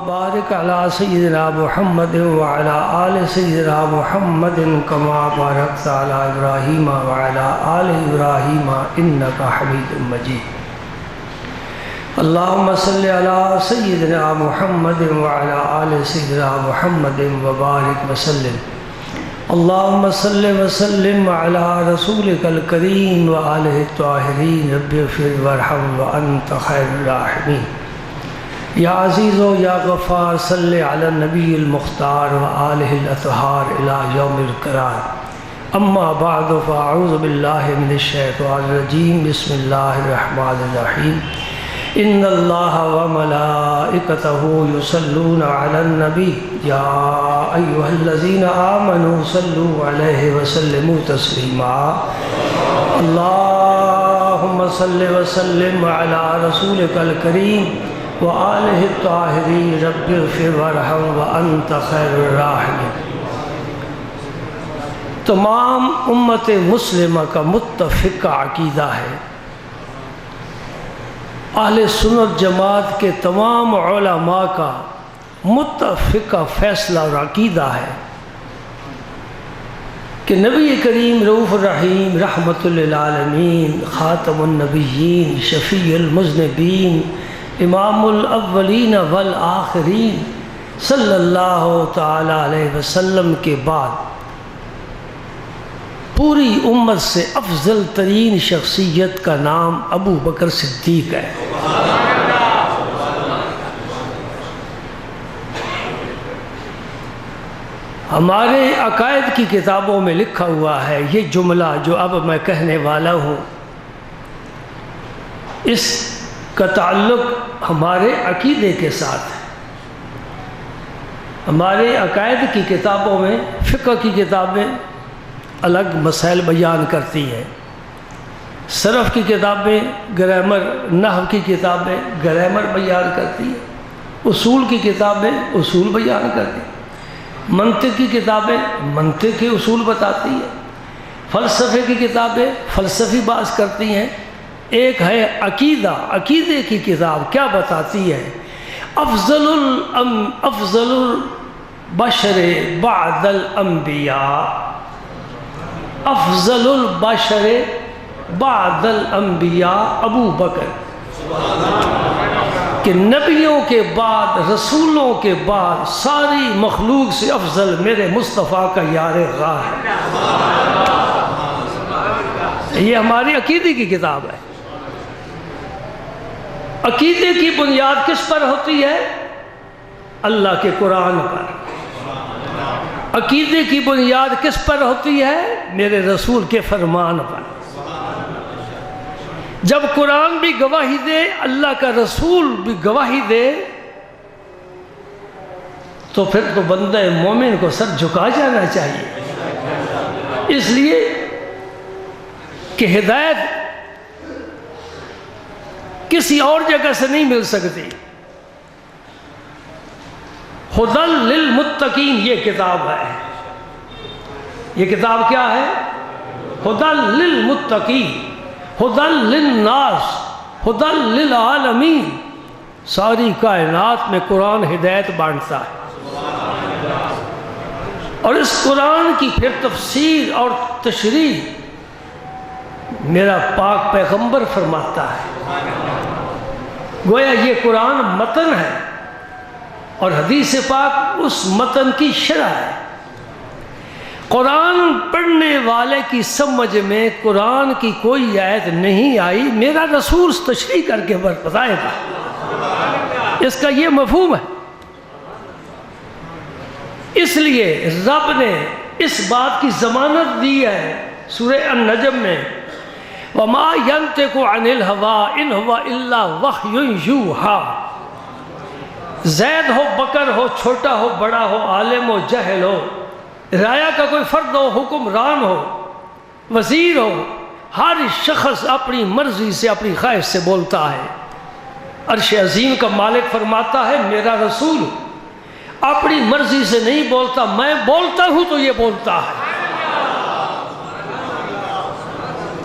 وبارك على سيدنا محمد وعلى آل سيدنا محمد كما باركت على إبراهيم وعلى آل إبراهيم إنك حميد مجيد. اللهم صل على سيدنا محمد وعلى آل سيدنا محمد وبارك وسلم. اللهم صل وسلم على رسولك الكريم وآله الطاهرين. رب اغفر وارحم وأنت خير الراحمين. یا عزیز و یا غفار صلی علی النبی المختار وآلہ الاطہار الی یوم القرار. اما بعد فاعوذ باللہ من الشیطان الرجیم. بسم اللہ الرحمن الرحیم. ان اللہ وملائکتہ یصلون علی النبی یا ایہا الذین آمنوا صلوا علیہ وسلموا تسلیما. اللہم صل وسلم علی رسولک الکریم وآلہ الطاہرین. رب اغفر وارحم وانت خیر الراحمین. تمام امت مسلمہ کا متفقہ عقیدہ ہے، اہل سنت جماعت کے تمام علماء کا متفقہ فیصلہ اور عقیدہ ہے کہ نبی کریم رؤوف الرحیم رحمت للعالمین، خاتم النبیین، شفیع المذنبین، امام الاولین والآخرین صلی اللہ تعالی علیہ وسلم کے بعد پوری امت سے افضل ترین شخصیت کا نام ابو بکر صدیق ہے. ہمارے عقائد کی کتابوں میں لکھا ہوا ہے یہ جملہ جو اب میں کہنے والا ہوں، اس کا تعلق ہمارے عقیدے کے ساتھ ہے. ہمارے عقائد کی کتابوں میں فقہ کی کتابیں الگ مسائل بیان کرتی ہیں، صرف کی کتابیں گرامر، نحو کی کتابیں گرامر بیان کرتی ہیں، اصول کی کتابیں اصول بیان کرتی ہیں، منطق کی کتابیں منطق کے اصول بتاتی ہیں، فلسفے کی کتابیں فلسفی بحث کرتی ہیں. ایک ہے عقیدہ، عقیدے کی کتاب کیا بتاتی ہے؟ افضل البشر بعد الانبیاء، افضل البشر بعد الانبیاء ابو بکر، کہ نبیوں کے بعد رسولوں کے بعد ساری مخلوق سے افضل میرے مصطفیٰ کا یار غار ہے. یہ ہماری عقیدے کی کتاب ہے. عقیدے کی بنیاد کس پر ہوتی ہے؟ اللہ کے قرآن پر. عقیدے کی بنیاد کس پر ہوتی ہے؟ میرے رسول کے فرمان پر. جب قرآن بھی گواہی دے، اللہ کا رسول بھی گواہی دے، تو پھر تو بندہ مومن کو سر جھکا جانا چاہیے. اس لیے کہ ہدایت کسی اور جگہ سے نہیں مل سکتی. ہدی للمتقین یہ کتاب ہے. یہ کتاب کیا ہے؟ ہدی للمتقین، ہدی للناس، ہدی للعالمین. ساری کائنات میں قرآن ہدایت بانٹتا ہے. اور اس قرآن کی پھر تفسیر اور تشریح میرا پاک پیغمبر فرماتا ہے. گویا یہ قرآن متن ہے اور حدیث پاک اس متن کی شرح ہے. قرآن پڑھنے والے کی سمجھ میں قرآن کی کوئی آیت نہیں آئی، میرا رسول تشریح کر کے بتائے گا. اس کا یہ مفہوم ہے. اس لیے رب نے اس بات کی ضمانت دی ہے سورہ النجم میں، وَمَا يَنْتِقُ عَنِ الْهَوَىٰ إِنْ هُوَ إِلَّا وَحْيٌ يُوحَىٰ. زید ہو، بکر ہو، چھوٹا ہو، بڑا ہو، عالم ہو، جہل ہو، رعایا کا کوئی فرد ہو، حکمران ہو، وزیر ہو، ہر شخص اپنی مرضی سے اپنی خواہش سے بولتا ہے. عرش عظیم کا مالک فرماتا ہے میرا رسول اپنی مرضی سے نہیں بولتا، میں بولتا ہوں تو یہ بولتا ہے.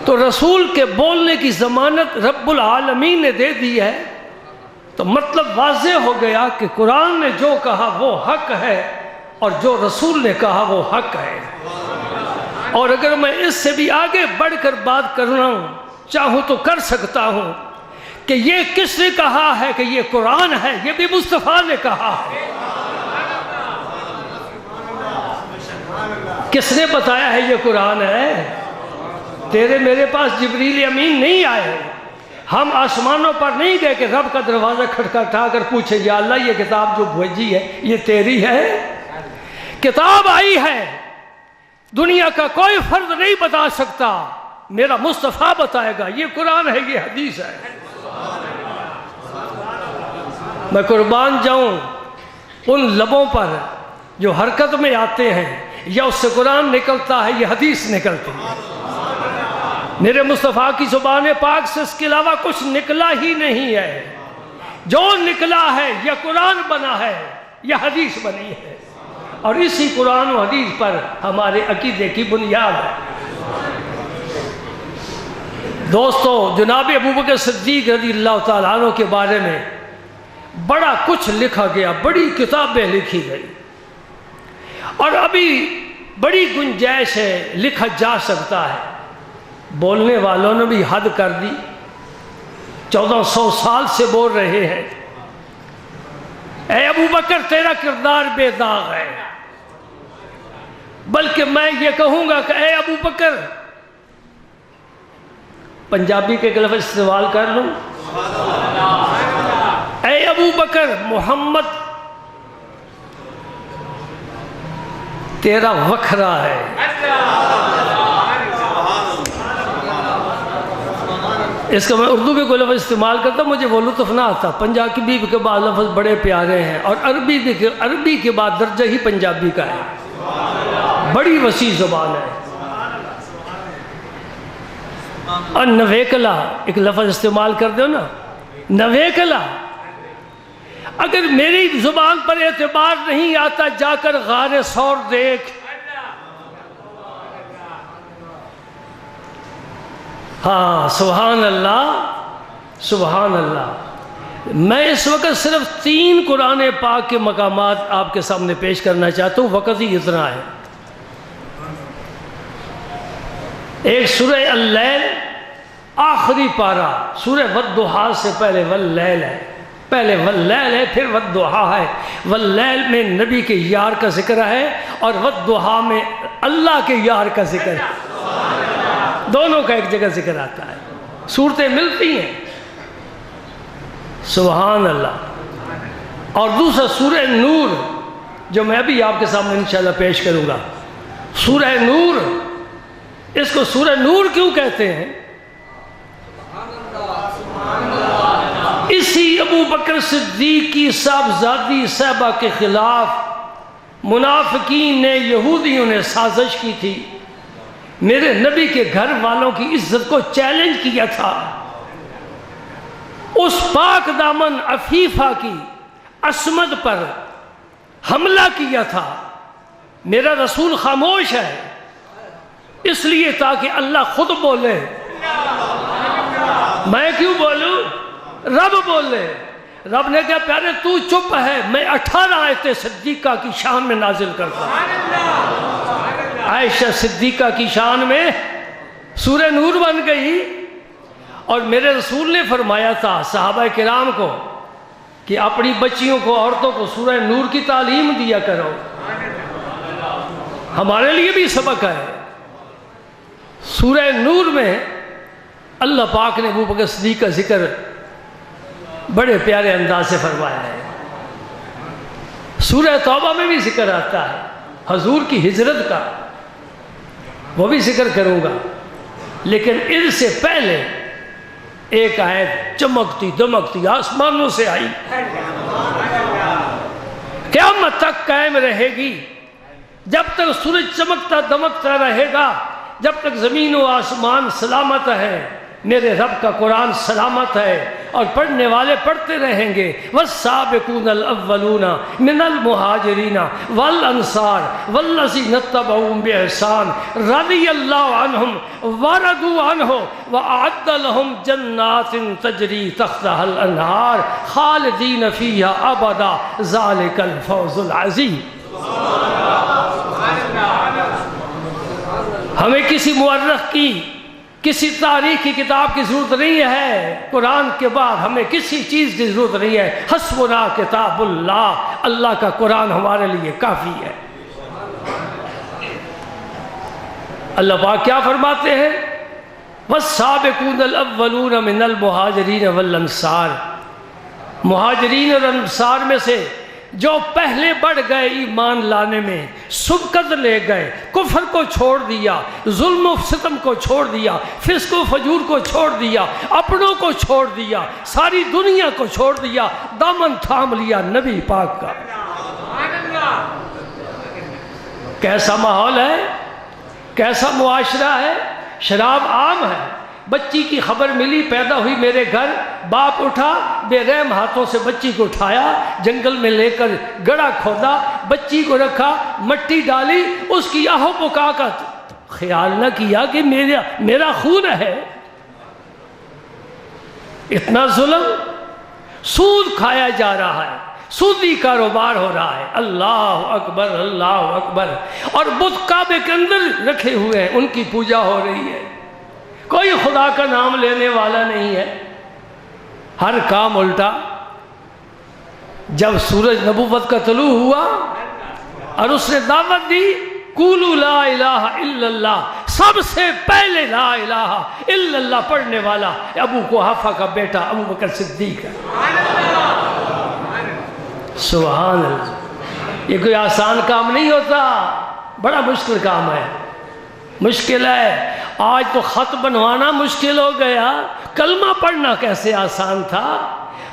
تو رسول کے بولنے کی ضمانت رب العالمین نے دے دی ہے. تو مطلب واضح ہو گیا کہ قرآن نے جو کہا وہ حق ہے اور جو رسول نے کہا وہ حق ہے. اور اگر میں اس سے بھی آگے بڑھ کر بات کرنا چاہوں تو کر سکتا ہوں کہ یہ کس نے کہا ہے کہ یہ قرآن ہے؟ یہ بھی مصطفیٰ نے کہا ہے. کس نے بتایا ہے یہ قرآن ہے؟ تیرے میرے پاس جبریل امین نہیں آئے. ہم آسمانوں پر نہیں گئے کہ رب کا دروازہ کھٹکھٹا کر پوچھیں یا اللہ یہ کتاب جو بھیجی ہے یہ تیری ہے؟ کتاب آئی ہے، دنیا کا کوئی فرد نہیں بتا سکتا، میرا مصطفیٰ بتائے گا. یہ قرآن ہے، یہ حدیث ہے. میں قربان جاؤں ان لبوں پر جو حرکت میں آتے ہیں، یا اس سے قرآن نکلتا ہے یا حدیث نکلتی ہے. میرے مصطفیٰ کی زبان پاک سے اس کے علاوہ کچھ نکلا ہی نہیں ہے. جو نکلا ہے یا قرآن بنا ہے یا حدیث بنی ہے، اور اسی قرآن و حدیث پر ہمارے عقیدے کی بنیاد ہے. دوستو، جناب ابوبکر صدیق رضی اللہ تعالیٰ عنہ کے بارے میں بڑا کچھ لکھا گیا، بڑی کتابیں لکھی گئی، اور ابھی بڑی گنجائش ہے، لکھا جا سکتا ہے. بولنے والوں نے بھی حد کر دی، 1400 سال سے بول رہے ہیں. اے ابوبکر تیرا کردار بے داغ ہے. بلکہ میں یہ کہوں گا کہ اے ابوبکر، پنجابی کے ایک لفظ استعمال کر لوں، اے ابوبکر محمد تیرا وکھرا ہے. اس کا میں اردو میں کوئی لفظ استعمال کرتا، مجھے وہ لطف نہ آتا. پنجابی کے بعد لفظ بڑے پیارے ہیں، اور عربی کے بعد درجہ ہی پنجابی کا ہے. بڑی وسیع زبان ہے. اور نویکلا ایک لفظ استعمال کر دو نا، نویکلا. اگر میری زبان پر اعتبار نہیں آتا، جا کر غار ثور دیکھ. ہاں سبحان اللہ، سبحان اللہ. میں اس وقت صرف 3 قرآن پاک کے مقامات آپ کے سامنے پیش کرنا چاہتا ہوں، وقت ہی اتنا ہے. ایک سورہ اللیل آخری پارہ، سورہ والضحیٰ سے پہلے واللیل ہے، پہلے واللیل ہے پھر والضحیٰ ہے. واللیل میں نبی کے یار کا ذکر ہے، اور والضحیٰ میں اللہ کے یار کا ذکر ہے. دونوں کا ایک جگہ ذکر آتا ہے، صورتیں ملتی ہیں. سبحان اللہ. اور دوسرا سورہ نور، جو میں بھی آپ کے سامنے انشاءاللہ پیش کروں گا. سورہ نور، اس کو سورہ نور کیوں کہتے ہیں؟ اسی ابو بکر صدیق کی صاحبزادی صحبہ کے خلاف منافقین نے، یہودیوں نے سازش کی تھی. میرے نبی کے گھر والوں کی عزت کو چیلنج کیا تھا. اس پاک دامن عفیفہ کی عصمت پر حملہ کیا تھا. میرا رسول خاموش ہے، اس لیے تاکہ اللہ خود بولے. میں کیوں بولوں؟ رب بولے. رب نے کہا پیارے تو چپ ہے، میں 18 آیتیں صدیقہ کی شان میں نازل کرتا ہوں. عائشہ صدیقہ کی شان میں سورہ نور بن گئی. اور میرے رسول نے فرمایا تھا صحابہ کرام کو کہ اپنی بچیوں کو، عورتوں کو سورہ نور کی تعلیم دیا کرو. ہمارے لیے بھی سبق ہے. سورہ نور میں اللہ پاک نے ابو بکر صدیق کا ذکر بڑے پیارے انداز سے فرمایا ہے. سورہ توبہ میں بھی ذکر آتا ہے حضور کی ہجرت کا، وہ بھی ذکر کروں گا. لیکن ان سے پہلے ایک آیت چمکتی دمکتی آسمانوں سے آئی، قیامت تک قائم رہے گی. جب تک سورج چمکتا دمکتا رہے گا، جب تک زمین و آسمان سلامت ہے، میرے رب کا قرآن سلامت ہے. اور پڑھنے والے پڑھتے رہیں گے والسابقون الاولون من المہاجرین والانصار والذین اتبعوهم بإحسان رضی اللہ عنہم ورضوا عنہ وأعد لهم جنات تجری تحتها الانہار خالدین فیہا ابدا ذلک الفوز العظیم۔ ہمیں کسی مورخ کی، کسی تاریخ کی کتاب کی ضرورت نہیں ہے، قرآن کے بعد ہمیں کسی چیز کی ضرورت نہیں ہے، حسبنا کتاب اللہ، اللہ کا قرآن ہمارے لیے کافی ہے۔ اللہ پاک کیا فرماتے ہیں؟ والسابقون الاولون من المہاجرین والانصار، مہاجرین اور انصار میں سے جو پہلے بڑھ گئے ایمان لانے میں، سبقت لے گئے، کفر کو چھوڑ دیا، ظلم و ستم کو چھوڑ دیا، فسق و فجور کو چھوڑ دیا، اپنوں کو چھوڑ دیا، ساری دنیا کو چھوڑ دیا، دامن تھام لیا نبی پاک کا۔ کیسا ماحول ہے، کیسا معاشرہ ہے؟ شراب عام ہے، بچی کی خبر ملی، پیدا ہوئی میرے گھر، باپ اٹھا، بے رحم ہاتھوں سے بچی کو اٹھایا، جنگل میں لے کر گڑھا کھودا، بچی کو رکھا، مٹی ڈالی، اس کی آہو بکا کا خیال نہ کیا کہ میرا خون ہے۔ اتنا ظلم، سود کھایا جا رہا ہے، سودی کاروبار ہو رہا ہے، اللہ اکبر اللہ اکبر، اور بت کعبے کے اندر رکھے ہوئے ہیں، ان کی پوجا ہو رہی ہے، کوئی خدا کا نام لینے والا نہیں ہے، ہر کام الٹا۔ جب سورج نبوت کا طلوع ہوا اور اس نے دعوت دی قولوا لا الہ الا اللہ، سب سے پہلے لا الہ الا اللہ پڑھنے والا ابو قحافہ کا بیٹا ابو بکر صدیق ہے۔ سبحان اللہ، یہ کوئی آسان کام نہیں ہوتا، بڑا مشکل کام ہے، مشکل ہے۔ آج تو خط بنوانا مشکل ہو گیا، کلمہ پڑھنا کیسے آسان تھا۔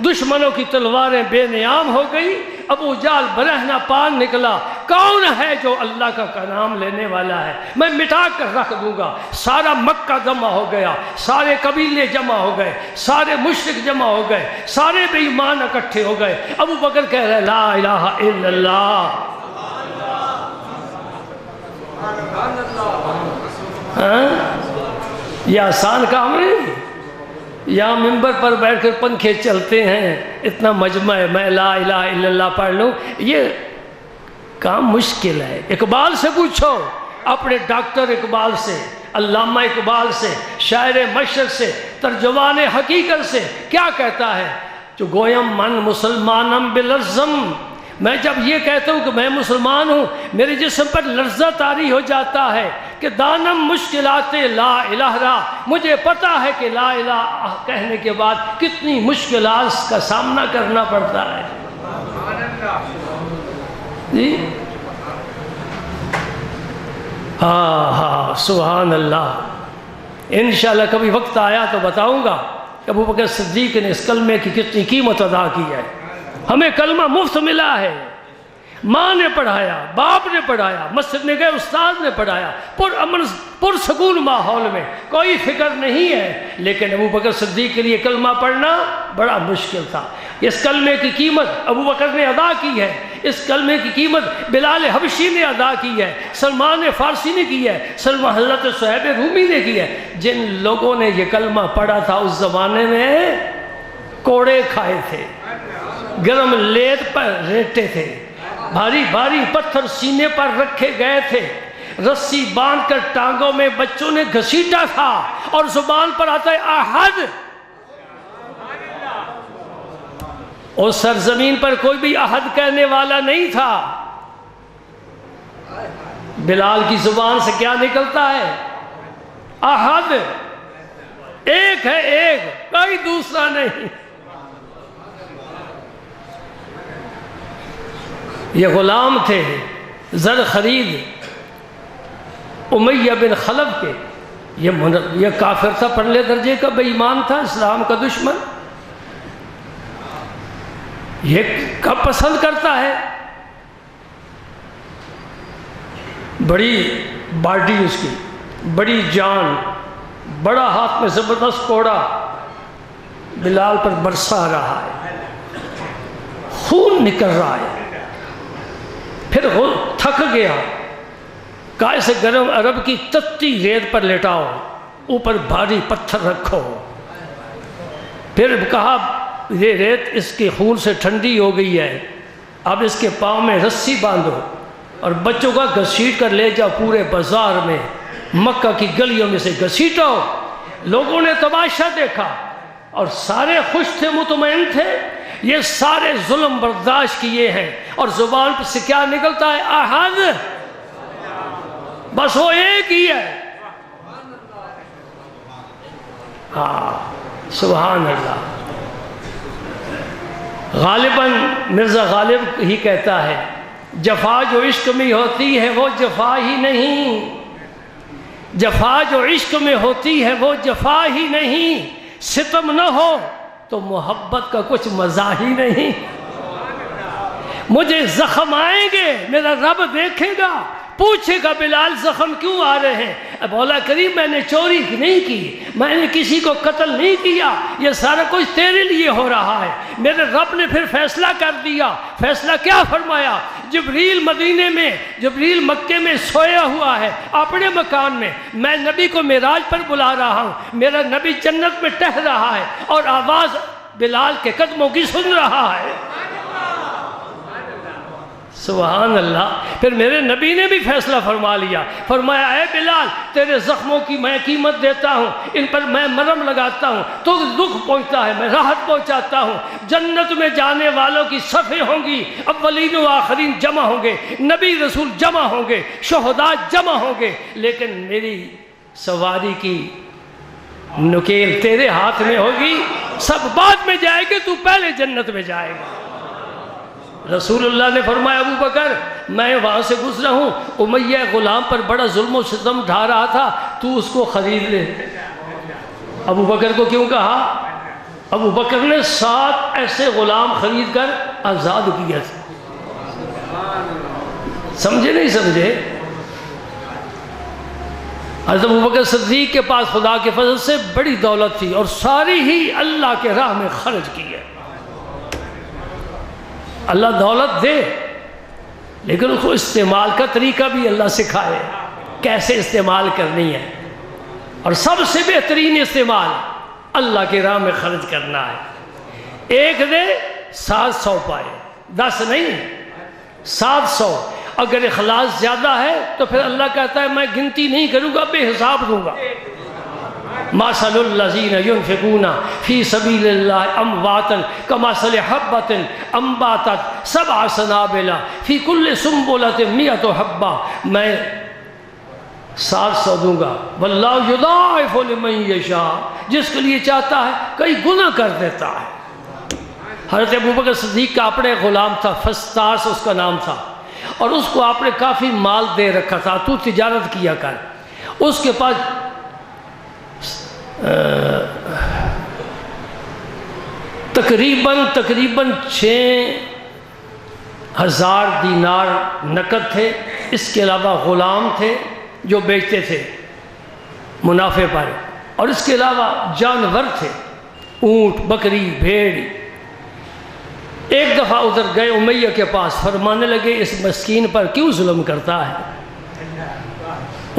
دشمنوں کی تلواریں بے نیام ہو گئی، ابو جہل برہنہ پان نکلا، کون ہے جو اللہ کا نام لینے والا ہے، میں مٹا کر رکھ دوں گا۔ سارا مکہ جمع ہو گیا، سارے قبیلے جمع ہو گئے، سارے مشرک جمع ہو گئے، سارے بے ایمان اکٹھے ہو گئے۔ ابو بکر کہہ رہے لا الہ الا اللہ۔ یہ آسان کام نہیں، یہاں ممبر پر بیٹھ کر پنکھے چلتے ہیں، اتنا مجمع ہے، میں لا الہ الا اللہ پڑھ لوں، یہ کام مشکل ہے۔ اقبال سے پوچھو، اپنے ڈاکٹر اقبال سے، علامہ اقبال سے، شاعر مشرق سے، ترجمان حقیقت سے، کیا کہتا ہے؟ جو گویم من مسلمانم بلرزم، میں جب یہ کہتا ہوں کہ میں مسلمان ہوں، میرے جسم پر لرزہ طاری ہو جاتا ہے کہ دانم مشکلات لا الہ را، مجھے پتا ہے کہ لا الہ کہنے کے بعد کتنی مشکلات کا سامنا کرنا پڑتا ہے۔ جی ہاں سبحان اللہ۔ انشاءاللہ کبھی وقت آیا تو بتاؤں گا کہ ابو بکر صدیق نے اس کلمے کی کتنی قیمت ادا کی ہے۔ ہمیں کلمہ مفت ملا ہے، ماں نے پڑھایا، باپ نے پڑھایا، مسجد میں گئے استاد نے پڑھایا، پرسکون ماحول میں، کوئی فکر نہیں ہے، لیکن ابو بکر صدیق کے لیے کلمہ پڑھنا بڑا مشکل تھا۔ اس کلمے کی قیمت ابو بکر نے ادا کی ہے، اس کلمے کی قیمت بلال حبشی نے ادا کی ہے، سلمان فارسی نے کی ہے، حضرت صہیب رومی نے کی ہے۔ جن لوگوں نے یہ کلمہ پڑھا تھا اس زمانے میں کوڑے کھائے تھے، گرم لیت پر ریٹے تھے، بھاری بھاری پتھر سینے پر رکھے گئے تھے، رسی باندھ کر ٹانگوں میں بچوں نے گھسیٹا تھا، اور زبان پر آتا ہے احد۔ اور سرزمین پر کوئی بھی احد کہنے والا نہیں تھا۔ بلال کی زبان سے کیا نکلتا ہے؟ احد، ایک ہے، ایک، کوئی دوسرا نہیں۔ یہ غلام تھے، زر خرید امیہ بن خلف کے، یہ کافر تھا، پرلے درجے کا بے ایمان تھا، اسلام کا دشمن۔ یہ کب پسند کرتا ہے؟ بڑی باڈی اس کی، بڑی جان، بڑا ہاتھ میں زبردست کوڑا، بلال پر برسا رہا ہے، خون نکل رہا ہے، پھر وہ تھک گیا، کہا اسے گرم عرب کی تتی ریت پر لٹاؤ، اوپر بھاری پتھر رکھو، پھر کہا یہ ریت اس کے خون سے ٹھنڈی ہو گئی ہے، اب اس کے پاؤں میں رسی باندھو اور بچوں کا گھسیٹ کر لے جاؤ پورے بازار میں، مکہ کی گلیوں میں سے گھسیٹو۔ لوگوں نے تماشا دیکھا اور سارے خوش تھے، مطمئن تھے، یہ سارے ظلم برداشت کیے ہیں، اور زبان سے کیا نکلتا ہے؟ احد، بس وہ ایک ہی ہے۔ ہاں سبحان اللہ۔ غالباً مرزا غالب ہی کہتا ہے جفا جو عشق میں ہوتی ہے وہ جفا ہی نہیں، جفا جو عشق میں ہوتی ہے وہ جفا ہی نہیں، ستم نہ ہو تو محبت کا کچھ مزہ ہی نہیں۔ مجھے زخم آئیں گے میرا رب دیکھے گا، پوچھے گا بلال زخم کیوں آ رہے ہیں؟ مولا کریم میں نے چوری نہیں کی، میں نے کسی کو قتل نہیں کیا، یہ سارا کچھ تیرے لیے ہو رہا ہے۔ میرے رب نے پھر فیصلہ کر دیا۔ فیصلہ کیا فرمایا؟ جبریل مدینے میں، جبریل مکے میں سویا ہوا ہے اپنے مکان میں نبی کو معراج پر بلا رہا ہوں، میرا نبی جنت میں ٹہل رہا ہے اور آواز بلال کے قدموں کی سن رہا ہے۔ سبحان اللہ۔ پھر میرے نبی نے بھی فیصلہ فرما لیا، فرمایا اے بلال تیرے زخموں کی میں قیمت دیتا ہوں، ان پر میں مرہم لگاتا ہوں، تو دکھ پہنچتا ہے میں راحت پہنچاتا ہوں۔ جنت میں جانے والوں کی صفیں ہوں گی، اولین و آخرین جمع ہوں گے، نبی رسول جمع ہوں گے، شہداء جمع ہوں گے، لیکن میری سواری کی نکیل تیرے ہاتھ میں ہوگی، سب بعد میں جائے گے، تو پہلے جنت میں جائے گا۔ رسول اللہ نے فرمایا ابو بکر میں وہاں سے گزرا ہوں، امیہ غلام پر بڑا ظلم و ستم ڈھا رہا تھا، تو اس کو خرید لے۔ ابو بکر کو کیوں کہا؟ ابو بکر نے 7 ایسے غلام خرید کر آزاد کیا تھا۔ سمجھے نہیں سمجھے؟ حضرت ابو بکر صدیق کے پاس خدا کے فضل سے بڑی دولت تھی اور ساری ہی اللہ کے راہ میں خرچ کی ہے۔ اللہ دولت دے لیکن اس کو استعمال کا طریقہ بھی اللہ سکھائے، کیسے استعمال کرنی ہے، اور سب سے بہترین استعمال اللہ کی راہ میں خرچ کرنا ہے۔ ایک دے 700 پائے، 10 نہیں 700۔ اگر اخلاص زیادہ ہے تو پھر اللہ کہتا ہے میں گنتی نہیں کروں گا، بے حساب دوں گا۔ مثل الذین ينفقون فی سبیل اللہ امواتا کمثل حبۃ انبتت 7 سنابل فی کل سنبلۃ 100 حبہ، میں 700 دوں گا، واللہ یضاعف لمن یشاء، جس کے لیے چاہتا ہے کئی گنا کر دیتا ہے۔ حضرت ابوبکر صدیق کا اپنے غلام تھا، فستاس اس کا نام تھا، اور اس کو آپ نے کافی مال دے رکھا تھا، تو تجارت کیا کر۔ اس کے پاس تقریباً 6000 دینار نقد تھے، اس کے علاوہ غلام تھے جو بیچتے تھے منافع پر، اور اس کے علاوہ جانور تھے، اونٹ، بکری، بھیڑ۔ ایک دفعہ ادھر گئے امیہ کے پاس، فرمانے لگے اس مسکین پر کیوں ظلم کرتا ہے؟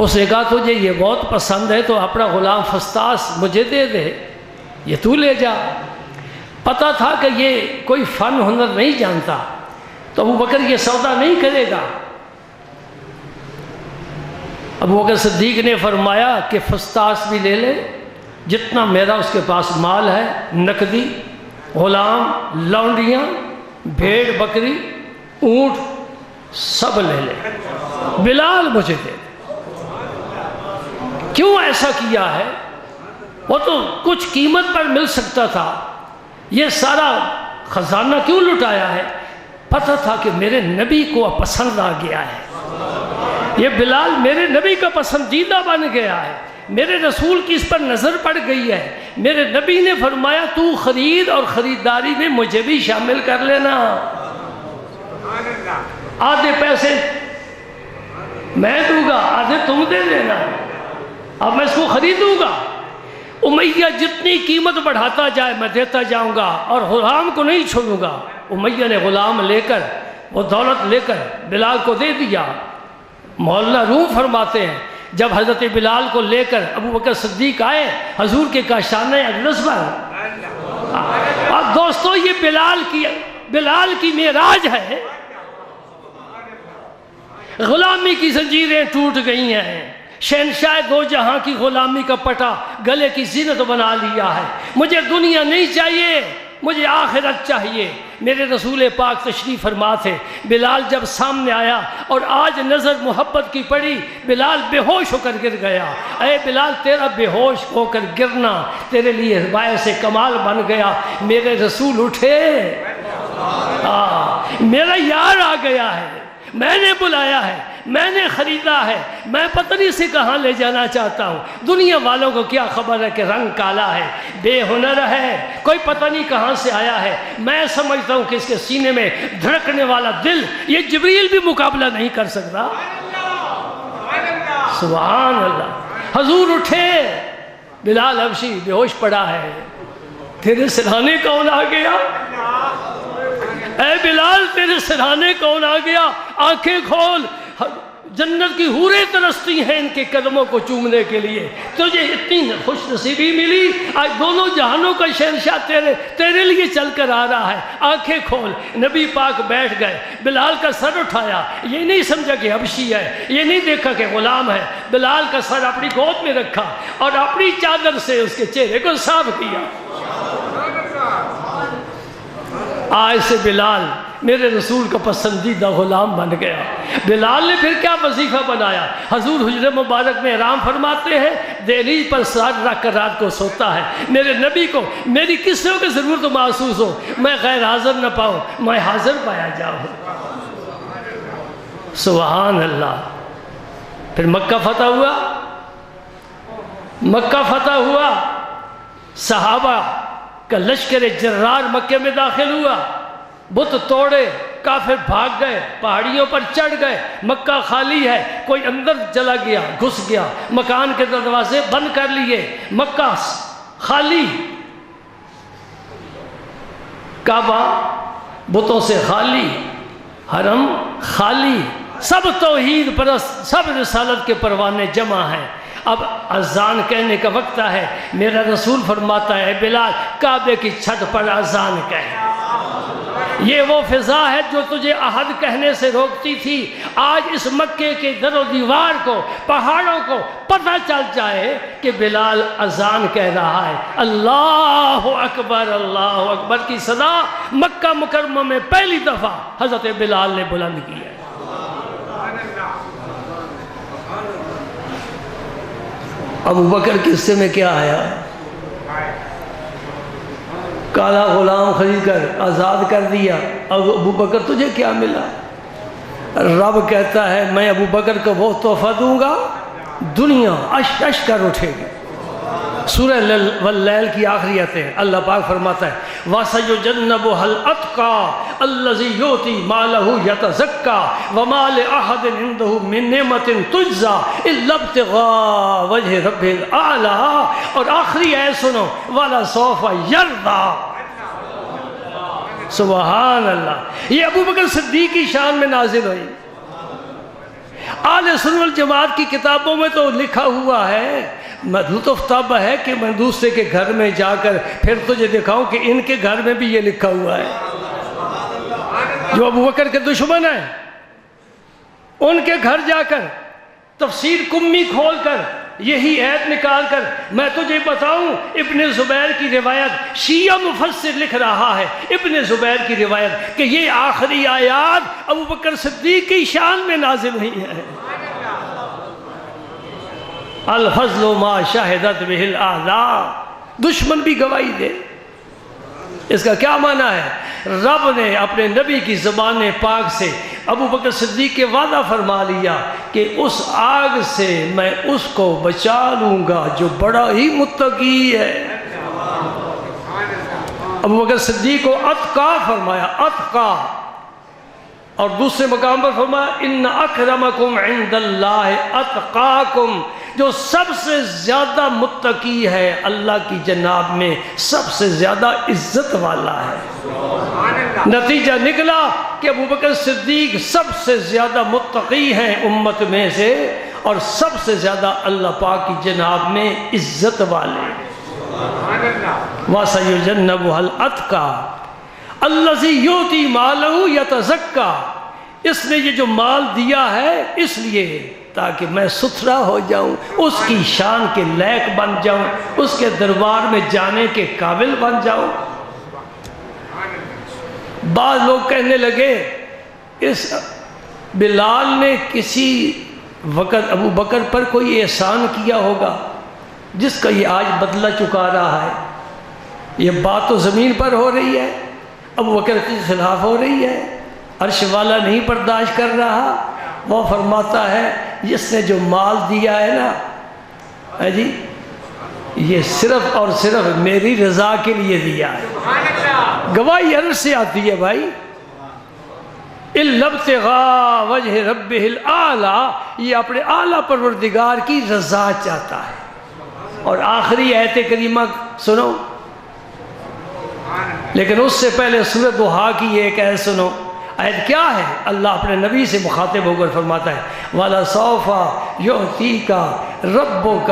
اس نے کہا تجھے یہ بہت پسند ہے تو اپنا غلام فستاس مجھے دے دے، یہ تو لے جا۔ پتہ تھا کہ یہ کوئی فن ہنر نہیں جانتا، تو ابو بکر یہ سودا نہیں کرے گا۔ ابو بکر صدیق نے فرمایا کہ فستاس بھی لے لے، جتنا میرا اس کے پاس مال ہے، نقدی، غلام، لونڈیاں، بھیڑ، بکری، اونٹ، سب لے لے، بلال مجھے دے دے۔ کیوں ایسا کیا ہے؟ وہ تو کچھ قیمت پر مل سکتا تھا، یہ سارا خزانہ کیوں لٹایا ہے؟ پتہ تھا کہ میرے نبی کو پسند آ گیا ہے، یہ بلال میرے نبی کا پسندیدہ بن گیا ہے، میرے رسول کی اس پر نظر پڑ گئی ہے۔ میرے نبی نے فرمایا تو خرید اور خریداری میں مجھے بھی شامل کر لینا، آدھے پیسے میں دوں گا، آدھے تم دے دینا، اب میں اس کو خریدوں گا۔ امیہ جتنا جتنی قیمت بڑھاتا جائے میں دیتا جاؤں گا اور غلام کو نہیں چھوڑوں گا۔ امیہ نے غلام لے کر وہ دولت لے کر بلال کو دے دیا۔ مولانا روم فرماتے ہیں جب حضرت بلال کو لے کر ابو بکر صدیق آئے حضور کے کاشانہ اقدس پر، اور دوستو یہ بلال کی معراج ہے۔ غلامی کی زنجیریں ٹوٹ گئی ہیں، شہنشاہ دو جہاں کی غلامی کا پٹا گلے کی زینت بنا لیا ہے۔ مجھے دنیا نہیں چاہیے، مجھے آخرت چاہیے۔ میرے رسول پاک تشریف فرما تھے، بلال جب سامنے آیا اور آج نظر محبت کی پڑی، بلال بے ہوش ہو کر گر گیا۔ اے بلال، تیرا بے ہوش ہو کر گرنا تیرے لیے باعث کمال بن گیا۔ میرے رسول اٹھے، میرا یار آ گیا ہے، میں نے بلایا ہے، میں نے خریدا ہے، میں پتنی سے کہاں لے جانا چاہتا ہوں۔ دنیا والوں کو کیا خبر ہے کہ رنگ کالا ہے، بے ہنر ہے، کوئی پتہ نہیں کہاں سے آیا ہے۔ میں سمجھتا ہوں کہ اس کے سینے میں دھڑکنے والا دل یہ جبریل بھی مقابلہ نہیں کر سکتا۔ سبحان اللہ۔ حضور اٹھے، بلال حبشی بے ہوش پڑا ہے، تیرے سرہانے کون آ گیا؟ اے بلال، تیرے سرہانے کون آ گیا؟ آنکھیں کھول، جنت کی حوریں ترستی ہیں ان کے قدموں کو چومنے کے لیے۔ تجھے اتنی خوش نصیبی ملی، آج دونوں جہانوں کا شہنشاہ تیرے لیے چل کر آ رہا ہے۔ آنکھیں کھول۔ نبی پاک بیٹھ گئے، بلال کا سر اٹھایا، یہ نہیں سمجھا کہ حبشی ہے، یہ نہیں دیکھا کہ غلام ہے۔ بلال کا سر اپنی گود میں رکھا اور اپنی چادر سے اس کے چہرے کو صاف کیا۔ آج سے بلال میرے رسول کا پسندیدہ غلام بن گیا۔ بلال نے پھر کیا وظیفہ بنایا؟ حضور حجر مبارک میں آرام فرماتے ہیں، دہلیز پر سر رکھ کر رات کو سوتا ہے۔ میرے نبی کو میری کس طرح کی ضرورت محسوس ہو، میں غیر حاضر نہ پاؤں، میں حاضر پایا جاؤں۔ سبحان اللہ۔ پھر مکہ فتح ہوا، مکہ فتح ہوا، صحابہ کا لشکر جرار مکے میں داخل ہوا، بت توڑے، کافر بھاگ گئے، پہاڑیوں پر چڑھ گئے، مکہ خالی ہے، کوئی اندر چلا گیا، گھس گیا، مکان کے دروازے بند کر لیے، مکہ خالی، کعبہ بتوں سے خالی، حرم خالی، سب توحید پرست، سب رسالت کے پروانے جمع ہیں۔ اب اذان کہنے کا وقت ہے۔ میرا رسول فرماتا ہے، بلال کعبے کی چھت پر اذان کہے۔ یہ وہ فضا ہے جو تجھے احد کہنے سے روکتی تھی۔ آج اس مکے کے در و دیوار کو، پہاڑوں کو پتہ چل جائے کہ بلال اذان کہہ رہا ہے۔ اللہ اکبر، اللہ اکبر کی صدا مکہ مکرمہ میں پہلی دفعہ حضرت بلال نے بلند کی ہے۔ ابو بکر کے حصے میں کیا آیا؟ کالا غلام خرید کر آزاد کر دیا۔ اب ابو بکر تجھے کیا ملا؟ رب کہتا ہے میں ابو بکر کو وہ تحفہ دوں گا، دنیا اش اش کر اٹھے گی۔ سورہ واللیل کی آخری آیتیں اللہ پاک فرماتا ہے وَسَيُجَنَّبُهَا الْأَتْقَى الَّذِي يُؤْتِي مَالَهُ يَتَزَكَّى وَمَا لِأَحَدٍ عِندَهُ مِن نِّعْمَةٍ تُجْزَىٰ إِلَّا ابْتِغَاءَ وَجْهِ رَبِّهِ الْأَعْلَىٰ۔ اور آخری آیت سنو وَلَسَوْفَ يَرْضَىٰ۔ سبحان اللہ۔ یہ ابو بکر صدیق کی شان میں نازل ہوئی۔ اہل سنت والجماعت کی کتابوں میں تو لکھا ہوا ہے، لطف طب ہے کہ میں دوسرے کے گھر میں جا کر پھر تجھے دکھاؤں کہ ان کے گھر میں بھی یہ لکھا ہوا ہے۔ جو ابو بکر کے دشمن ہیں ان کے گھر جا کر تفسیر کمی کھول کر یہی عیب نکال کر میں تجھے بتاؤں، ابن زبیر کی روایت، شیعہ مفسر لکھ رہا ہے ابن زبیر کی روایت کہ یہ آخری آیات ابو بکر صدیق کی شان میں نازل ہوئی ہے۔ الفضل ما شاہدت بہ الاعداء، دشمن بھی گواہی دے۔ اس کا کیا معنی ہے؟ رب نے اپنے نبی کی زبان پاک سے ابو بکر صدیق کے وعدہ فرما لیا کہ اس آگ سے میں اس کو بچا لوں گا جو بڑا ہی متقی ہے۔ ابو بکر صدیق کو اتقا فرمایا، اتقا، اور دوسرے مقام پر فرمایا ان اکرمکم عند اللہ اتقاکم، جو سب سے زیادہ متقی ہے اللہ کی جناب میں سب سے زیادہ عزت والا ہے۔ نتیجہ نکلا کہ ابوبکر صدیق سب سے زیادہ متقی ہیں امت میں سے، اور سب سے زیادہ اللہ پاک کی جناب میں عزت والے۔ وَسَيُجَنَّبُهَا الْأَتْقَى الَّذِي يُؤْتِي مَالَهُ يَتَزَكَّى، اس نے یہ جو مال دیا ہے اس لیے تاکہ میں ستھرا ہو جاؤں، اس کی شان کے لائق بن جاؤں، اس کے دربار میں جانے کے قابل بن جاؤں۔ بعض لوگ کہنے لگے اس بلال نے کسی وقت ابو بکر پر کوئی احسان کیا ہوگا جس کا یہ آج بدلہ چکا رہا ہے۔ یہ بات تو زمین پر ہو رہی ہے، ابو بکر کے خلاف ہو رہی ہے، عرش والا نہیں برداشت کر رہا۔ وہ فرماتا ہے جس نے جو مال دیا ہے نا جی، یہ صرف اور صرف میری رضا کے لیے دیا ہے۔ گواہی عرش سے آتی ہے بھائی، إِلَّا ابْتِغَاءَ وَجْهِ رَبِّهِ الْأَعْلَىٰ، یہ اپنے اعلیٰ پروردگار کی رضا چاہتا ہے۔ اور آخری آیت کریمہ سنو، لیکن اس سے پہلے سورۃ ضحیٰ کی ایک آیت سنو۔ آیت کیا ہے؟ اللہ اپنے نبی سے مخاطب ہو کر فرماتا ہے وَلَسَوْفَ يُعْطِيكَ رَبُّكَ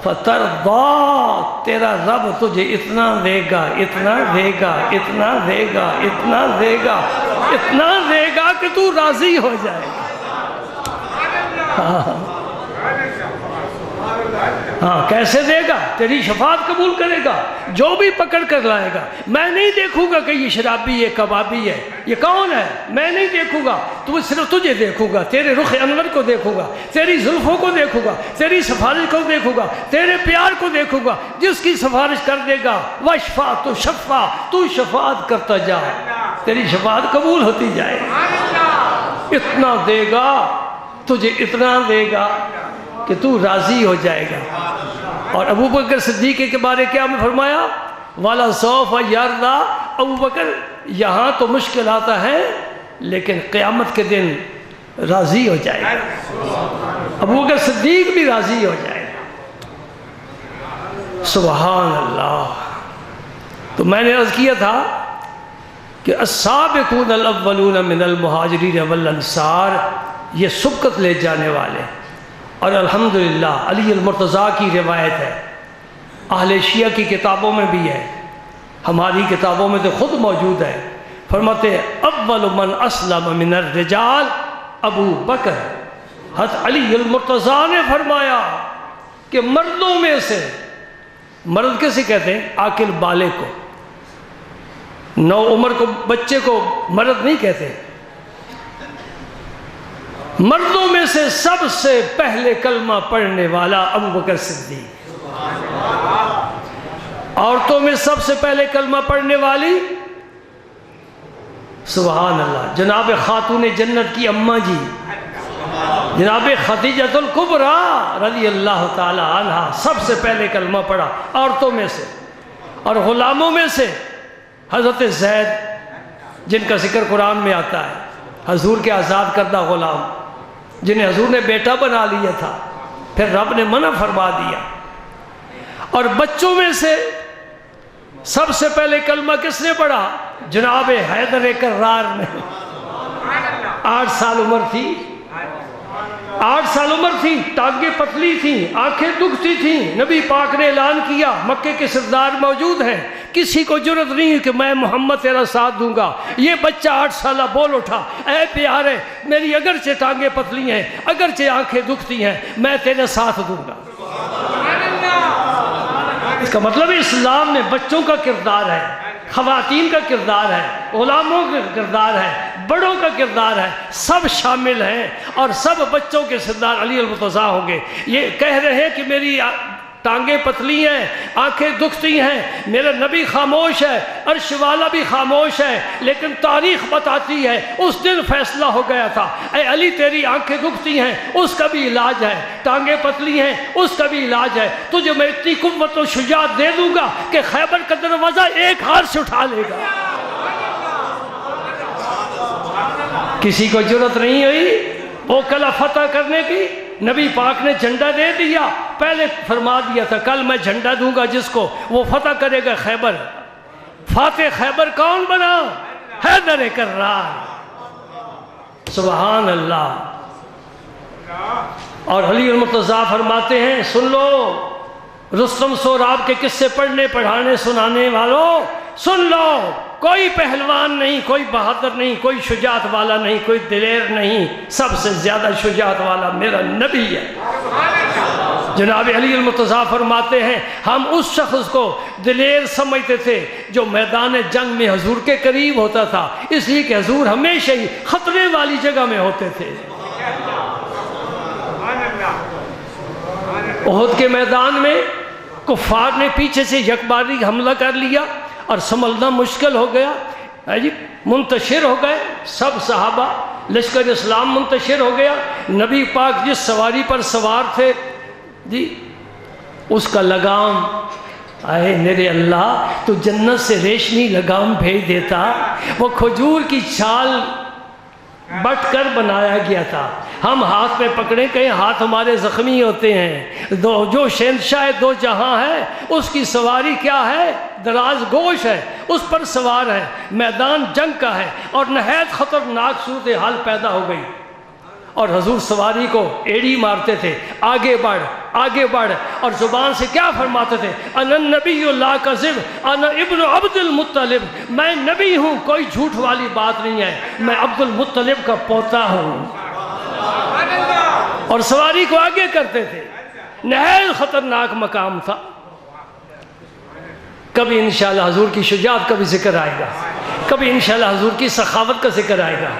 فَتَرْضَىٰ، تیرا رب تجھے اتنا دے گا، اتنا دے گا، اتنا دے گا، اتنا دے گا، اتنا دے گا کہ تو راضی ہو جائے گا۔ ہاں کیسے دے گا؟ تیری شفاعت قبول کرے گا، جو بھی پکڑ کر لائے گا۔ میں نہیں دیکھوں گا کہ یہ شرابی ہے، کبابی ہے، یہ کون ہے، میں نہیں دیکھوں گا، تو صرف تجھے دیکھوں گا، تیرے رخ انور کو دیکھوں گا، تیری زلفوں کو دیکھوں گا، تیری سفارش کو دیکھوں گا، تیرے پیار کو دیکھوں گا۔ جس کی سفارش کر دے گا وَشْفَعْ تُشَفَّعْ، تو شفاعت کرتا جا، تیری شفاعت قبول ہوتی جائے۔ اتنا دے گا، تجھے اتنا دے گا کہ تو راضی ہو جائے گا۔ اور ابو بکر صدیق کے بارے کیا میں فرمایا والا سوف یرضا، ابو بکر یہاں تو مشکل آتا ہے لیکن قیامت کے دن راضی ہو جائے گا، ابو بکر صدیق بھی راضی ہو جائے گا۔ سبحان اللہ۔ تو میں نے عرض کیا تھا کہ السابقون الاولون من المہاجرین والانصار یہ سبقت لے جانے والے، اور الحمدللہ علی المرتضیٰ کی روایت ہے، اہل شیعہ کی کتابوں میں بھی ہے، ہماری کتابوں میں تو خود موجود ہے۔ فرماتے اول من اسلم من الرجال ابو بکر، حضرت علی المرتضیٰ نے فرمایا کہ مردوں میں سے، مرد کیسے کہتے ہیں؟ عاقل بالغ کو، نو عمر کو بچے کو مرد نہیں کہتے۔ مردوں میں سے سب سے پہلے کلمہ پڑھنے والا ابو بکر صدیق، عورتوں میں سب سے پہلے کلمہ پڑھنے والی سبحان اللہ جناب خاتون جنت کی اماں جی جناب خدیجۃ الکبریٰ رضی اللہ تعالی عنہ سب سے پہلے کلمہ پڑھا عورتوں میں سے۔ اور غلاموں میں سے حضرت زید جن کا ذکر قرآن میں آتا ہے، حضور کے آزاد کردہ غلام جنہیں حضور نے بیٹا بنا لیا تھا، پھر رب نے منع فرما دیا۔ اور بچوں میں سے سب سے پہلے کلمہ کس نے پڑھا؟ جناب حیدر کرار نے۔ 8 سال عمر تھی، 8 سال عمر تھی، ٹانگیں پتلی تھیں، آنکھیں دکھتی تھیں، نبی پاک نے اعلان کیا، مکے کے سردار موجود ہیں، کسی کو جرت نہیں کہ میں محمد تیرا ساتھ دوں گا۔ یہ بچہ 8 سالہ بول اٹھا، اے پیارے میری اگرچہ ٹانگیں پتلی ہیں، اگرچہ آنکھیں دکھتی ہیں، میں تیرے ساتھ دوں گا۔ اس کا مطلب اسلام میں بچوں کا کردار ہے، خواتین کا کردار ہے، غلاموں کا کردار ہے، بڑوں کا کردار ہے، سب شامل ہیں، اور سب بچوں کے سردار علی المرتضیٰ ہوں گے۔ یہ کہہ رہے ہیں کہ میری ٹانگیں پتلی ہیں، آنکھیں دکھتی ہیں، میرا نبی خاموش ہے، عرش والا بھی خاموش ہے، لیکن تاریخ بتاتی ہے اس دن فیصلہ ہو گیا تھا، اے علی تیری آنکھیں دکھتی ہیں اس کا بھی علاج ہے، ٹانگیں پتلی ہیں اس کا بھی علاج ہے، تجھے میں اتنی قوت و شجاعت دے دوں گا کہ خیبر کا دروازہ ایک ہاتھ سے اٹھا لے گا۔ کسی کو جرت نہیں ہوئی وہ کلا فتح کرنے کی، نبی پاک نے جھنڈا دے دیا، پہلے فرما دیا تھا کل میں جھنڈا دوں گا جس کو وہ فتح کرے گا خیبر. فاتح خیبر کون بنا؟ حیدر کرار. سبحان اللہ. اور علی المرتضیٰ فرماتے ہیں سن لو رستم سوراب کے قصے پڑھنے پڑھانے سنانے والوں سن لو، کوئی پہلوان نہیں، کوئی بہادر نہیں، کوئی شجاعت والا نہیں، کوئی دلیر نہیں، سب سے زیادہ شجاعت والا میرا نبی ہے. جناب علی المرتضیٰ فرماتے ہیں ہم اس شخص کو دلیر سمجھتے تھے جو میدان جنگ میں حضور کے قریب ہوتا تھا، اس لیے کہ حضور ہمیشہ ہی خطرے والی جگہ میں ہوتے تھے. احد کے میدان میں کفار نے پیچھے سے یکباری حملہ کر لیا اور سنبھلنا مشکل ہو گیا. منتشر ہو گئے سب صحابہ، لشکر اسلام منتشر ہو گیا. نبی پاک جس سواری پر سوار تھے جی اس کا لگام، اے میرے اللہ تو جنت سے ریشمی لگام بھیج دیتا. وہ کھجور کی چھال بٹ کر بنایا گیا تھا. ہم ہاتھ میں پکڑے کہیں ہاتھ ہمارے زخمی ہوتے ہیں. جو شہنشاہ دو جہاں ہے اس کی سواری کیا ہے؟ دراز گوش ہے، اس پر سوار ہے، میدان جنگ کا ہے اور نہایت خطرناک صورتحال پیدا ہو گئی. اور حضور سواری کو ایڑی مارتے تھے، آگے بڑھ آگے بڑھ، اور زبان سے کیا فرماتے تھے؟ انا النبی لا کذب انا ابن عبد المطلب، میں نبی ہوں، کوئی جھوٹ والی بات نہیں ہے، میں عبد المطلب کا پوتا ہوں. اور سواری کو آگے کرتے تھے. نہایت خطرناک مقام تھا. کبھی انشاءاللہ حضور کی شجاعت کا بھی ذکر آئے گا، کبھی انشاءاللہ حضور کی سخاوت کا ذکر آئے گا.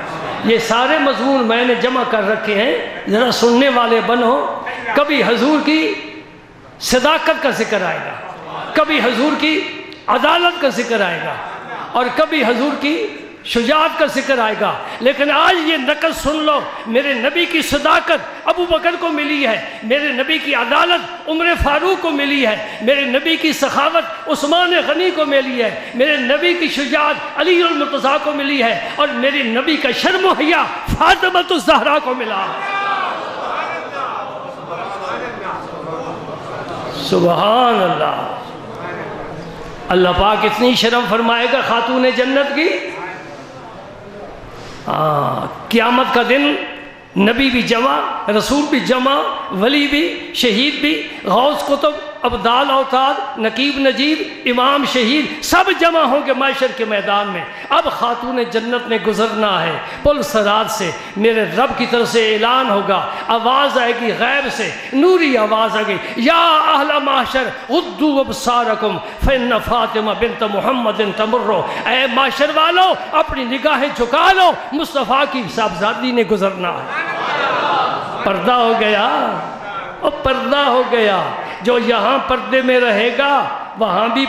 یہ سارے مضمون میں نے جمع کر رکھے ہیں، ذرا سننے والے بنو. کبھی حضور کی صداقت کا ذکر آئے گا، کبھی حضور کی عدالت کا ذکر آئے گا، اور کبھی حضور کی شجاعت کا ذکر آئے گا. لیکن آج یہ نقل سن لو، میرے نبی کی صداقت ابو بکر کو ملی ہے، میرے نبی کی عدالت عمر فاروق کو ملی ہے، میرے نبی کی سخاوت عثمان غنی کو ملی ہے، میرے نبی کی شجاعت علی المرتضیٰ کو ملی ہے، اور میرے نبی کا شرم و حیا فاطمہ الزہرا کو ملا. سبحان اللہ. اللہ پاک اتنی شرم فرمائے گا خاتون جنت کی. قیامت کا دن نبی بھی جمع، رسول بھی جمع، ولی بھی، شہید بھی، غوث قطب، ابدال اوتاد، نقیب نجیب، امام شہید سب جمع ہوں گے معاشر کے میدان میں. اب خاتون جنت نے گزرنا ہے پل صراط سے. میرے رب کی طرف سے اعلان ہوگا، آواز آئے گی غیب سے، نوری آواز آئے گی، یا اہل معاشر غضوا ابصارکم فإن فاطمہ بنت محمد تمر. اے معاشر والو اپنی نگاہیں جھکا لو، مصطفیٰ کی صاحبزادی نے گزرنا ہے. پردہ ہو گیا، اور پردہ ہو گیا. جو یہاں پردے میں رہے گا وہاں بھی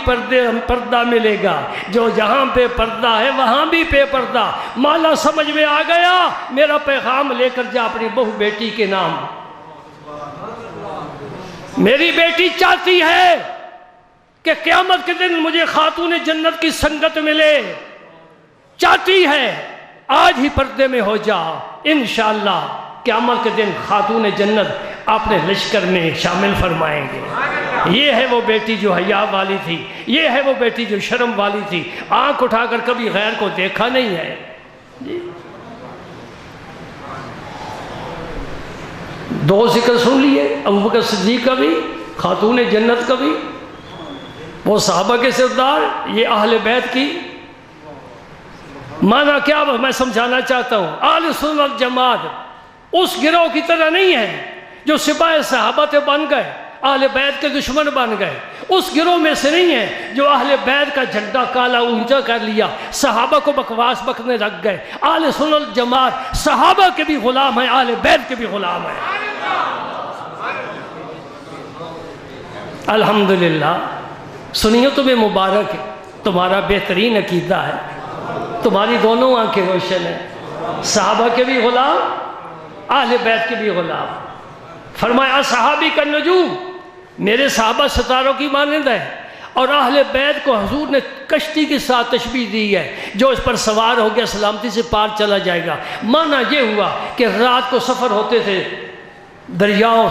پردہ ملے گا، جو جہاں پہ پردہ ہے وہاں بھی پہ پردہ. مالا سمجھ میں آ گیا، میرا پیغام لے کر جا اپنی بہو بیٹی کے نام. میری بیٹی چاہتی ہے کہ قیامت کے دن مجھے خاتون جنت کی سنگت ملے، چاہتی ہے آج ہی پردے میں ہو جا. انشاءاللہ قیامت کے دن خاتون جنت اپنے لشکر میں شامل فرمائیں گے. یہ ہے وہ بیٹی جو حیا والی تھی، یہ ہے وہ بیٹی جو شرم والی تھی، آنکھ اٹھا کر کبھی غیر کو دیکھا نہیں ہے. دو ذکر سن لیے، ابوبکر صدیق کا بھی، خاتون جنت کا بھی، وہ صحابہ کے سردار، یہ اہل بیت کی. مانا کیا میں سمجھانا چاہتا ہوں، اہل سنت والجماعت اس گروہ کی طرح نہیں ہے جو سپاہ صحابہ تھے بن گئے، اہل بیت کے دشمن بن گئے. اس گروہ میں سے نہیں ہے جو اہل بیت کا جھنڈا کالا اونچا کر لیا، صحابہ کو بکواس بکنے لگ گئے. اہل سنت والجماعت صحابہ کے بھی غلام ہیں، اہل بیت کے بھی غلام ہیں. الحمدللہ. سنیو تمہیں مبارک ہے، تمہارا بہترین عقیدہ ہے، تمہاری دونوں آنکھیں روشن ہیں. صحابہ کے بھی غلام، اہل بیت کے بھی غلام. فرمایا صحابی کا نجوم، میرے صحابہ ستاروں کی مانند ہے، اور اہل بیت کو حضور نے کشتی کے ساتھ تشبیہ دی ہے، جو اس پر سوار ہو گیا سلامتی سے پار چلا جائے گا. معنی یہ ہوا کہ رات کو سفر ہوتے تھے دریاؤں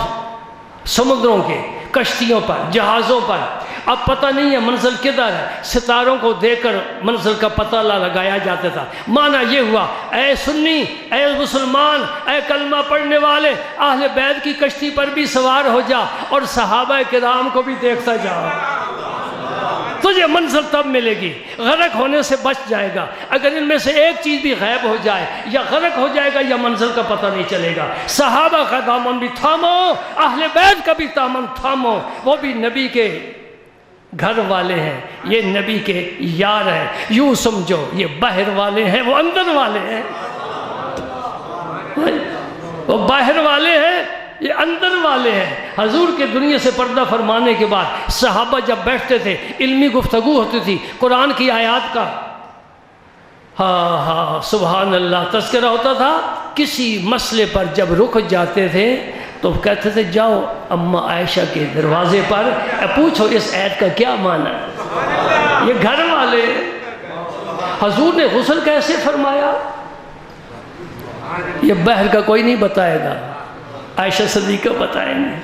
سمندروں کے، کشتیوں پر، جہازوں پر، اب پتہ نہیں ہے منزل کدھر ہے، ستاروں کو دیکھ کر منزل کا پتہ لگایا جاتا تھا۔ معنی یہ ہوا اے سنی، اے مسلمان، اے کلمہ پڑھنے والے، اہل بیت کی کشتی پر بھی سوار ہو جا اور صحابہ کرام کو بھی دیکھتا جا، تجھے منزل تب ملے گی، غرق ہونے سے بچ جائے گا۔ اگر ان میں سے ایک چیز بھی غائب ہو جائے، یا غرق ہو جائے گا یا منزل کا پتہ نہیں چلے گا۔ صحابہ کا دامن بھی تھامو، اہل بیت کا بھی دامن تھامو، وہ بھی نبی کے گھر والے ہیں، یہ نبی کے یار ہیں، یوں سمجھو یہ باہر والے ہیں، وہ اندر والے ہیں، وہ باہر والے ہیں، یہ اندر والے ہیں۔ حضور کے دنیا سے پردہ فرمانے کے بعد صحابہ جب بیٹھتے تھے، علمی گفتگو ہوتی تھی، قرآن کی آیات کا ہاں سبحان اللہ تذکرہ ہوتا تھا، کسی مسئلے پر جب رک جاتے تھے تو کہتے تھے جاؤ اماں عائشہ کے دروازے پر پوچھو اس آیت کا کیا معنی ہے۔ یہ گھر والے، حضور نے غسل کیسے فرمایا یہ باہر کا کوئی نہیں بتائے گا، عائشہ صدیقہ بتائیں گے۔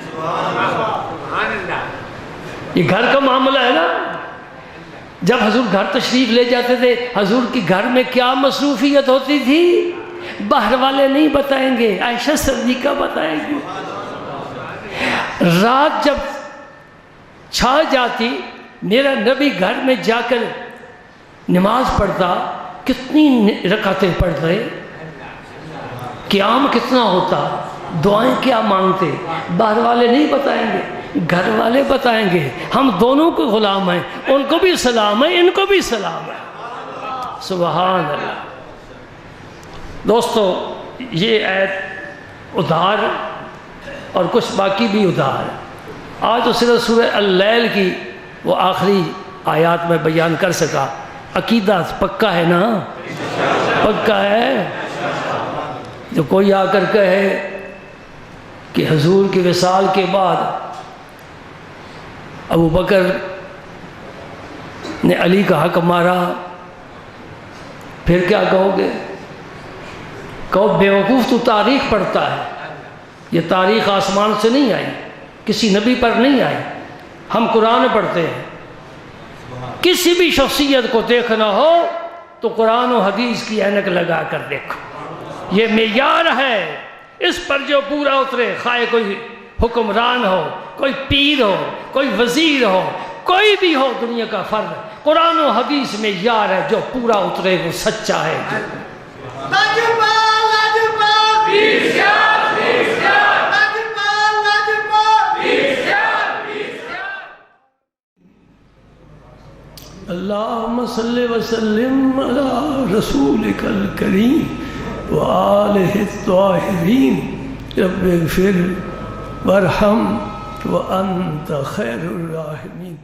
یہ گھر کا معاملہ ہے نا، جب حضور گھر تشریف لے جاتے تھے، حضور کی گھر میں کیا مصروفیت ہوتی تھی باہر والے نہیں بتائیں گے، عائشہ صدیقہ بتائیں گے۔ رات جب چھا جاتی، میرا نبی گھر میں جا کر نماز پڑھتا، کتنی رکعتیں پڑھتے، قیام کتنا ہوتا، دعائیں کیا مانگتے، باہر والے نہیں بتائیں گے، گھر والے بتائیں گے۔ ہم دونوں کو غلام ہیں، ان کو بھی سلام ہے، ان کو بھی سلام ہے۔ سبحان اللہ۔ دوستو یہ آیت ادھار اور کچھ باقی بھی ادھار ہے۔ آج تو صرف سورہ اللیل کی وہ آخری آیات میں بیان کر سکا۔ عقیدہ پکا ہے نا، پکا ہے۔ جو کوئی آ کر کہے کہ حضور کی وصال کے بعد ابو بکر نے علی کا حق مارا، پھر کیا کہو گے؟ کہو بیوقوف تو تاریخ پڑھتا ہے، یہ تاریخ آسمان سے نہیں آئی، کسی نبی پر نہیں آئی، ہم قرآن پڑھتے ہیں۔ کسی بھی شخصیت کو دیکھنا ہو تو قرآن و حدیث کی عینک لگا کر دیکھو، یہ معیار ہے، اس پر جو پورا اترے، خواہ کوئی حکمران ہو، کوئی پیر ہو، کوئی وزیر ہو، کوئی بھی ہو دنیا کا فرد، قرآن و حدیث میں معیار ہے، جو پورا اترے وہ سچا ہے۔ اللہم صلی وسلم علی رسولک الکریم وآلہ الطاہرین رب اغفر وارحم وانت خیر الراحمین۔